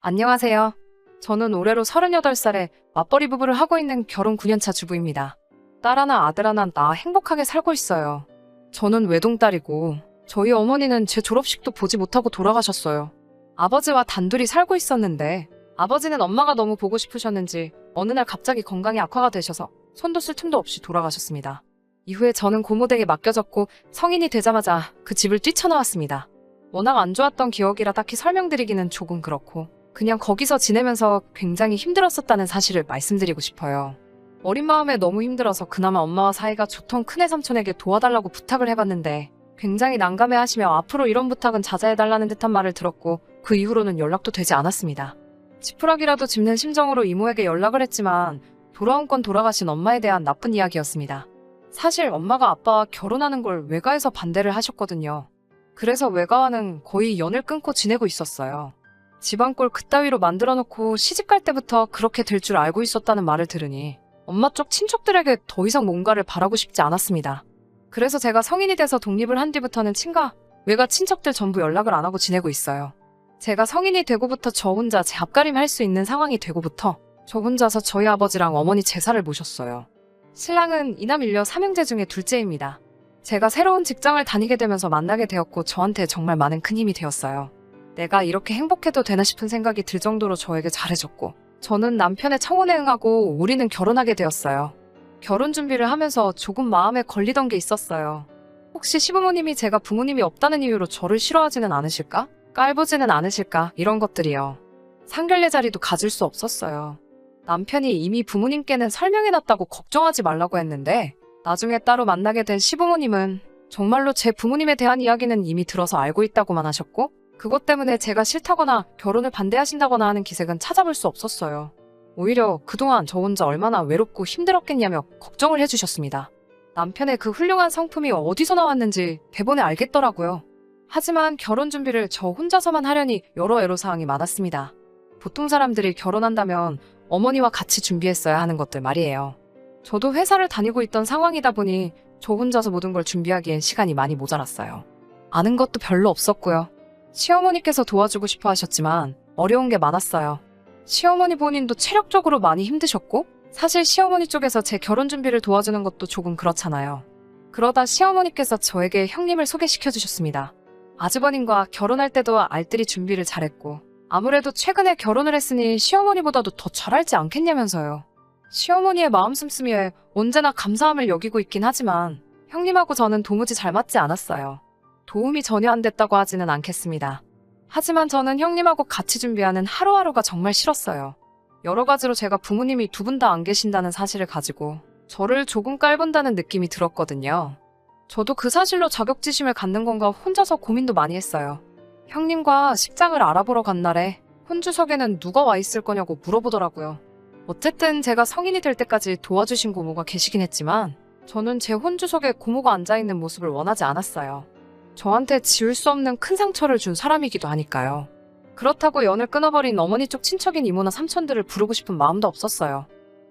안녕하세요. 저는 올해로 38살에 맞벌이 부부를 하고 있는 결혼 9년차 주부입니다. 딸 하나, 아들 하나 낳아 행복하게 살고 있어요. 저는 외동딸이고 저희 어머니는 제 졸업식도 보지 못하고 돌아가셨어요. 아버지와 단둘이 살고 있었는데 아버지는 엄마가 너무 보고 싶으셨는지 어느 날 갑자기 건강이 악화가 되셔서 손도 쓸 틈도 없이 돌아가셨습니다. 이후에 저는 고모댁에 맡겨졌고 성인이 되자마자 그 집을 뛰쳐나왔습니다. 워낙 안 좋았던 기억이라 딱히 설명드리기는 조금 그렇고 그냥 거기서 지내면서 굉장히 힘들었었다는 사실을 말씀드리고 싶어요. 어린 마음에 너무 힘들어서 그나마 엄마와 사이가 좋던 큰애 삼촌에게 도와달라고 부탁을 해봤는데 굉장히 난감해하시며 앞으로 이런 부탁은 자제해달라는 듯한 말을 들었고 그 이후로는 연락도 되지 않았습니다. 지푸라기라도 짚는 심정으로 이모에게 연락을 했지만 돌아온 건 돌아가신 엄마에 대한 나쁜 이야기였습니다. 사실 엄마가 아빠와 결혼하는 걸 외가에서 반대를 하셨거든요. 그래서 외가와는 거의 연을 끊고 지내고 있었어요. 집안꼴 그따위로 만들어놓고 시집갈 때부터 그렇게 될 줄 알고 있었다는 말을 들으니 엄마 쪽 친척들에게 더 이상 뭔가를 바라고 싶지 않았습니다. 그래서 제가 성인이 돼서 독립을 한 뒤부터는 친가, 외가 친척들 전부 연락을 안 하고 지내고 있어요. 제가 성인이 되고부터 저 혼자 제 앞가림 할 수 있는 상황이 되고부터 저 혼자서 저희 아버지랑 어머니 제사를 모셨어요. 신랑은 이남 일녀 3형제 중에 둘째입니다. 제가 새로운 직장을 다니게 되면서 만나게 되었고 저한테 정말 많은 큰 힘이 되었어요. 내가 이렇게 행복해도 되나 싶은 생각이 들 정도로 저에게 잘해줬고 저는 남편의 청혼에 응하고 우리는 결혼하게 되었어요. 결혼 준비를 하면서 조금 마음에 걸리던 게 있었어요. 혹시 시부모님이 제가 부모님이 없다는 이유로 저를 싫어하지는 않으실까? 깔보지는 않으실까? 이런 것들이요. 상견례 자리도 가질 수 없었어요. 남편이 이미 부모님께는 설명해놨다고 걱정하지 말라고 했는데 나중에 따로 만나게 된 시부모님은 정말로 제 부모님에 대한 이야기는 이미 들어서 알고 있다고만 하셨고 그것 때문에 제가 싫다거나 결혼을 반대하신다거나 하는 기색은 찾아볼 수 없었어요. 오히려 그동안 저 혼자 얼마나 외롭고 힘들었겠냐며 걱정을 해주셨습니다. 남편의 그 훌륭한 성품이 어디서 나왔는지 대본에 알겠더라고요. 하지만 결혼 준비를 저 혼자서만 하려니 여러 애로사항이 많았습니다. 보통 사람들이 결혼한다면 어머니와 같이 준비했어야 하는 것들 말이에요. 저도 회사를 다니고 있던 상황이다 보니 저 혼자서 모든 걸 준비하기엔 시간이 많이 모자랐어요. 아는 것도 별로 없었고요. 시어머니께서 도와주고 싶어 하셨지만 어려운 게 많았어요. 시어머니 본인도 체력적으로 많이 힘드셨고 사실 시어머니 쪽에서 제 결혼 준비를 도와주는 것도 조금 그렇잖아요. 그러다 시어머니께서 저에게 형님을 소개시켜 주셨습니다. 아주버님과 결혼할 때도 알뜰히 준비를 잘했고 아무래도 최근에 결혼을 했으니 시어머니보다도 더 잘알지 않겠냐면서요. 시어머니의 마음 씀씀이에 언제나 감사함을 여기고 있긴 하지만 형님하고 저는 도무지 잘 맞지 않았어요. 도움이 전혀 안 됐다고 하지는 않겠습니다. 하지만 저는 형님하고 같이 준비하는 하루하루가 정말 싫었어요. 여러 가지로 제가 부모님이 두 분 다 안 계신다는 사실을 가지고 저를 조금 깔본다는 느낌이 들었거든요. 저도 그 사실로 자격지심을 갖는 건가 혼자서 고민도 많이 했어요. 형님과 식장을 알아보러 간 날에 혼주석에는 누가 와 있을 거냐고 물어보더라고요. 어쨌든 제가 성인이 될 때까지 도와주신 고모가 계시긴 했지만 저는 제 혼주석에 고모가 앉아있는 모습을 원하지 않았어요. 저한테 지울 수 없는 큰 상처를 준 사람이기도 하니까요. 그렇다고 연을 끊어버린 어머니 쪽 친척인 이모나 삼촌들을 부르고 싶은 마음도 없었어요.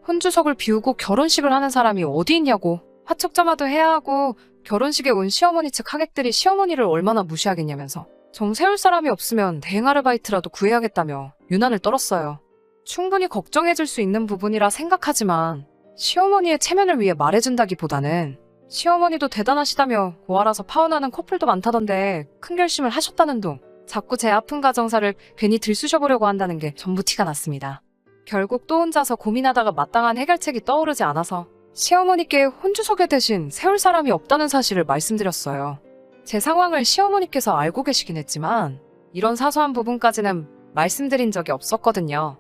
혼주석을 비우고 결혼식을 하는 사람이 어디 있냐고 화촉점화도 해야 하고 결혼식에 온 시어머니 측 하객들이 시어머니를 얼마나 무시하겠냐면서 정 세울 사람이 없으면 대행 아르바이트라도 구해야겠다며 유난을 떨었어요. 충분히 걱정해줄 수 있는 부분이라 생각하지만 시어머니의 체면을 위해 말해준다기보다는 시어머니도 대단하시다며 고아라서 파혼하는 커플도 많다던데 큰 결심을 하셨다는 둥 자꾸 제 아픈 가정사를 괜히 들쑤셔보려고 한다는 게 전부 티가 났습니다. 결국 또 혼자서 고민하다가 마땅한 해결책이 떠오르지 않아서 시어머니께 혼주석에 대신 세울 사람이 없다는 사실을 말씀드렸어요. 제 상황을 시어머니께서 알고 계시긴 했지만 이런 사소한 부분까지는 말씀드린 적이 없었거든요.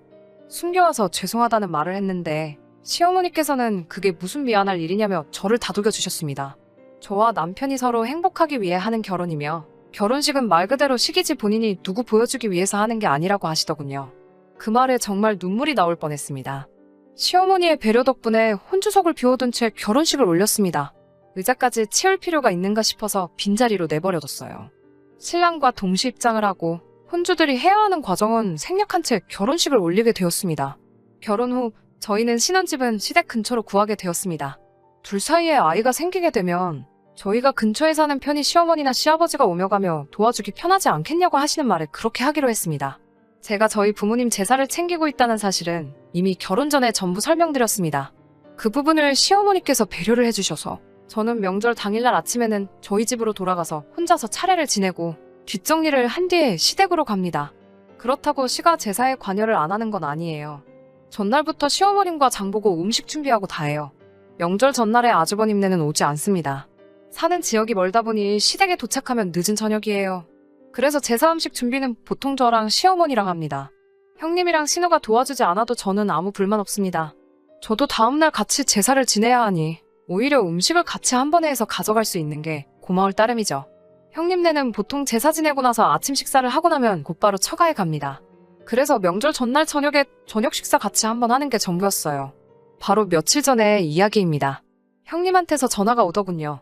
숨겨와서 죄송하다는 말을 했는데 시어머니께서는 그게 무슨 미안할 일이냐며 저를 다독여 주셨습니다. 저와 남편이 서로 행복하기 위해 하는 결혼이며 결혼식은 말 그대로 식이지 본인이 누구 보여주기 위해서 하는 게 아니라고 하시더군요. 그 말에 정말 눈물이 나올 뻔했습니다. 시어머니의 배려 덕분에 혼주석을 비워둔 채 결혼식을 올렸습니다. 의자까지 치울 필요가 있는가 싶어서 빈자리로 내버려뒀어요. 신랑과 동시 입장을 하고 혼주들이 해야 하는 과정은 생략한 채 결혼식을 올리게 되었습니다. 결혼 후 저희는 신혼집은 시댁 근처로 구하게 되었습니다. 둘 사이에 아이가 생기게 되면 저희가 근처에 사는 편이 시어머니나 시아버지가 오며 가며 도와주기 편하지 않겠냐고 하시는 말에 그렇게 하기로 했습니다. 제가 저희 부모님 제사를 챙기고 있다는 사실은 이미 결혼 전에 전부 설명드렸습니다. 그 부분을 시어머니께서 배려를 해주셔서 저는 명절 당일날 아침에는 저희 집으로 돌아가서 혼자서 차례를 지내고 뒷정리를 한 뒤에 시댁으로 갑니다. 그렇다고 시가 제사에 관여를 안 하는 건 아니에요. 전날부터 시어머님과 장보고 음식 준비하고 다 해요. 명절 전날에 아주버님네는 오지 않습니다. 사는 지역이 멀다 보니 시댁에 도착하면 늦은 저녁이에요. 그래서 제사 음식 준비는 보통 저랑 시어머니랑 합니다. 형님이랑 신우가 도와주지 않아도 저는 아무 불만 없습니다. 저도 다음날 같이 제사를 지내야 하니 오히려 음식을 같이 한 번에 해서 가져갈 수 있는 게 고마울 따름이죠. 형님네는 보통 제사 지내고 나서 아침 식사를 하고 나면 곧바로 처가에 갑니다. 그래서 명절 전날 저녁에 저녁 식사 같이 한번 하는 게 전부였어요. 바로 며칠 전의 이야기입니다. 형님한테서 전화가 오더군요.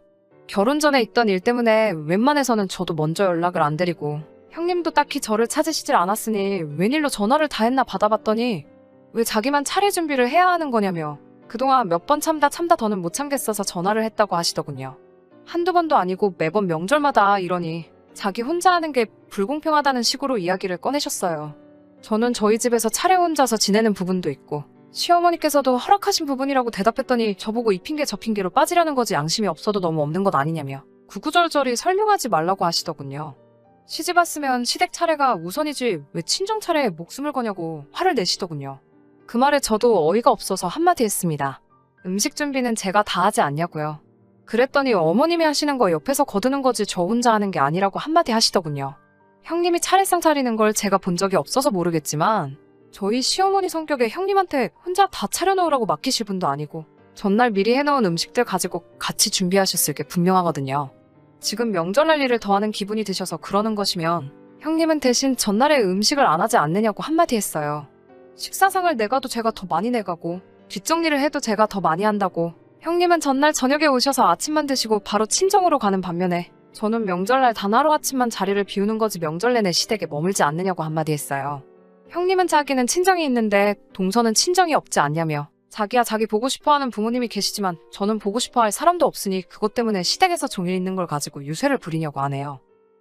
결혼 전에 있던 일 때문에 웬만해서는 저도 먼저 연락을 안 드리고 형님도 딱히 저를 찾으시질 않았으니 웬일로 전화를 다 했나 받아봤더니 왜 자기만 차례 준비를 해야 하는 거냐며 그동안 몇 번 참다 더는 못 참겠어서 전화를 했다고 하시더군요. 한두 번도 아니고 매번 명절마다 이러니 자기 혼자 하는 게 불공평하다는 식으로 이야기를 꺼내셨어요. 저는 저희 집에서 차례 혼자서 지내는 부분도 있고 시어머니께서도 허락하신 부분이라고 대답했더니 저보고 이 핑계 저 핑계로 빠지려는 거지 양심이 없어도 너무 없는 것 아니냐며 구구절절히 설명하지 말라고 하시더군요. 시집 왔으면 시댁 차례가 우선이지 왜 친정 차례에 목숨을 거냐고 화를 내시더군요. 그 말에 저도 어이가 없어서 한마디 했습니다. 음식 준비는 제가 다 하지 않냐고요. 그랬더니 어머님이 하시는 거 옆에서 거드는 거지 저 혼자 하는 게 아니라고 한마디 하시더군요. 형님이 차례상 차리는 걸 제가 본 적이 없어서 모르겠지만 저희 시어머니 성격에 형님한테 혼자 다 차려놓으라고 맡기실 분도 아니고 전날 미리 해놓은 음식들 가지고 같이 준비하셨을 게 분명하거든요. 지금 명절날 일을 더하는 기분이 드셔서 그러는 것이면 형님은 대신 전날에 음식을 안 하지 않느냐고 한마디 했어요. 식사상을 내가도 제가 더 많이 내가고 뒷정리를 해도 제가 더 많이 한다고 형님은 전날 저녁에 오셔서 아침만 드시고 바로 친정으로 가는 반면에 저는 명절날 단 하루아침만 자리를 비우는 거지 명절 내내 시댁에 머물지 않느냐고 한마디 했어요. 형님은 자기는 친정이 있는데 동서는 친정이 없지 않냐며 자기야 자기 보고 싶어하는 부모님이 계시지만 저는 보고 싶어할 사람도 없으니 그것 때문에 시댁에서 종일 있는 걸 가지고 유세를 부리냐고 하네요.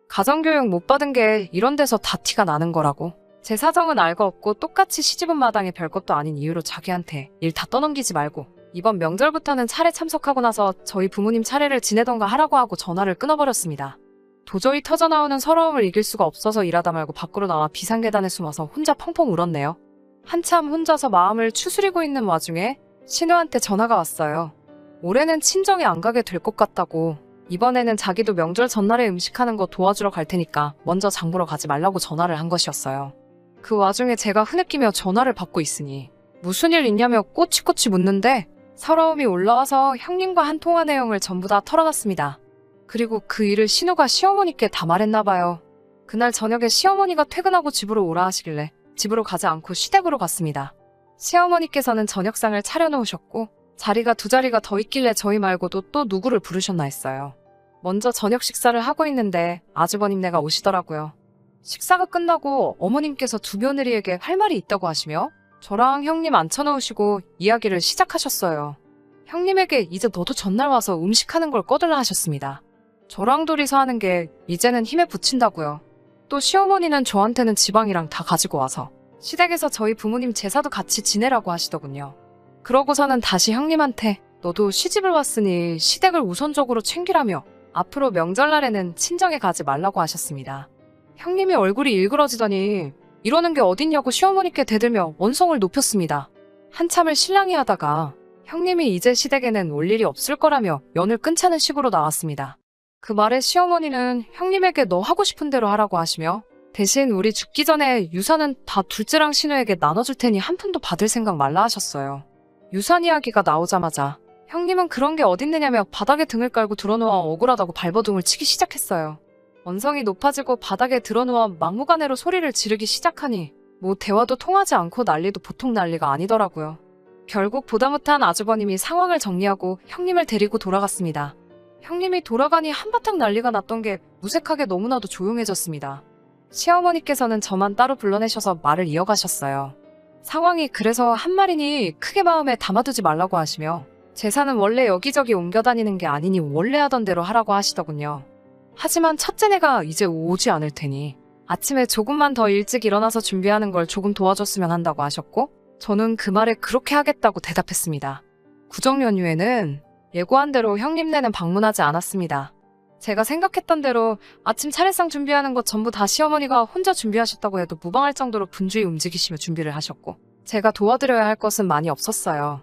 가정교육 못 받은 게 이런 데서 다 티가 나는 거라고. 제 사정은 알고 없고 똑같이 시집온 마당에 별것도 아닌 이유로 자기한테 일 다 떠넘기지 말고 이번 명절부터는 차례 참석하고 나서 저희 부모님 차례를 지내던가 하라고 하고 전화를 끊어버렸습니다. 도저히 터져나오는 서러움을 이길 수가 없어서 일하다 말고 밖으로 나와 비상계단에 숨어서 혼자 펑펑 울었네요. 한참 혼자서 마음을 추스리고 있는 와중에 신우한테 전화가 왔어요. 올해는 친정에 안 가게 될 것 같다고 이번에는 자기도 명절 전날에 음식하는 거 도와주러 갈 테니까 먼저 장 보러 가지 말라고 전화를 한 것이었어요. 그 와중에 제가 흐느끼며 전화를 받고 있으니 무슨 일 있냐며 꼬치꼬치 묻는데 서러움이 올라와서 형님과 한 통화 내용을 전부 다 털어놨습니다. 그리고 그 일을 신우가 시어머니께 다 말했나봐요. 그날 저녁에 시어머니가 퇴근하고 집으로 오라 하시길래 집으로 가지 않고 시댁으로 갔습니다. 시어머니께서는 저녁상을 차려놓으셨고 자리가 두 자리가 더 있길래 저희 말고도 또 누구를 부르셨나 했어요. 먼저 저녁 식사를 하고 있는데 아주버님네가 오시더라고요. 식사가 끝나고 어머님께서 두 며느리에게 할 말이 있다고 하시며 저랑 형님 앉혀놓으시고 이야기를 시작하셨어요. 형님에게 이제 너도 전날 와서 음식하는 걸 꺼달라 하셨습니다. 저랑 둘이서 하는 게 이제는 힘에 부친다고요. 또 시어머니는 저한테는 지방이랑 다 가지고 와서 시댁에서 저희 부모님 제사도 같이 지내라고 하시더군요. 그러고서는 다시 형님한테 너도 시집을 왔으니 시댁을 우선적으로 챙기라며 앞으로 명절날에는 친정에 가지 말라고 하셨습니다. 형님이 얼굴이 일그러지더니 이러는 게 어딨냐고 시어머니께 대들며 원성을 높였습니다. 한참을 실랑이 하다가 형님이 이제 시댁에는 올 일이 없을 거라며 연을 끊자는 식으로 나왔습니다. 그 말에 시어머니는 형님에게 너 하고 싶은 대로 하라고 하시며 대신 우리 죽기 전에 유산은 다 둘째랑 신우에게 나눠줄 테니 한 푼도 받을 생각 말라 하셨어요. 유산 이야기가 나오자마자 형님은 그런 게 어딨느냐며 바닥에 등을 깔고 드러누워 억울하다고 발버둥을 치기 시작했어요. 원성이 높아지고 바닥에 드러누워 막무가내로 소리를 지르기 시작하니 뭐 대화도 통하지 않고 난리도 보통 난리가 아니더라고요. 결국 보다 못한 아주버님이 상황을 정리하고 형님을 데리고 돌아갔습니다. 형님이 돌아가니 한바탕 난리가 났던 게 무색하게 너무나도 조용해졌습니다. 시어머니께서는 저만 따로 불러내셔서 말을 이어가셨어요. 상황이 그래서 한 말이니 크게 마음에 담아두지 말라고 하시며 제사는 원래 여기저기 옮겨다니는 게 아니니 원래 하던 대로 하라고 하시더군요. 하지만 첫째네가 이제 오지 않을 테니 아침에 조금만 더 일찍 일어나서 준비하는 걸 조금 도와줬으면 한다고 하셨고, 저는 그 말에 그렇게 하겠다고 대답했습니다. 구정 연휴에는 예고한 대로 형님네는 방문하지 않았습니다. 제가 생각했던 대로 아침 차례상 준비하는 것 전부 다 시어머니가 혼자 준비하셨다고 해도 무방할 정도로 분주히 움직이시며 준비를 하셨고, 제가 도와드려야 할 것은 많이 없었어요.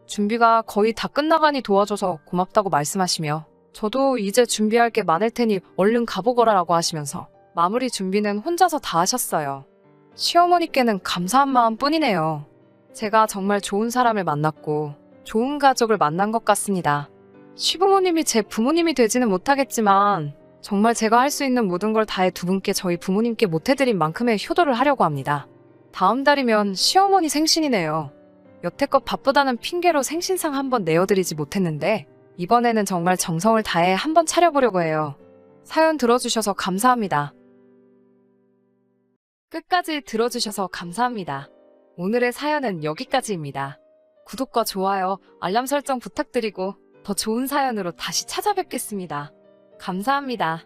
준비가 거의 다 끝나가니 도와줘서 고맙다고 말씀하시며, 저도 이제 준비할 게 많을 테니 얼른 가보거라라고 하시면서 마무리 준비는 혼자서 다 하셨어요. 시어머니께는 감사한 마음뿐이네요. 제가 정말 좋은 사람을 만났고 좋은 가족을 만난 것 같습니다. 시부모님이 제 부모님이 되지는 못하겠지만 정말 제가 할 수 있는 모든 걸 다해 두 분께 저희 부모님께 못해드린 만큼의 효도를 하려고 합니다. 다음 달이면 시어머니 생신이네요. 여태껏 바쁘다는 핑계로 생신상 한번 내어드리지 못했는데 이번에는 정말 정성을 다해 한번 차려보려고 해요. 사연 들어주셔서 감사합니다. 끝까지 들어주셔서 감사합니다. 오늘의 사연은 여기까지입니다. 구독과 좋아요, 알람 설정 부탁드리고 더 좋은 사연으로 다시 찾아뵙겠습니다. 감사합니다.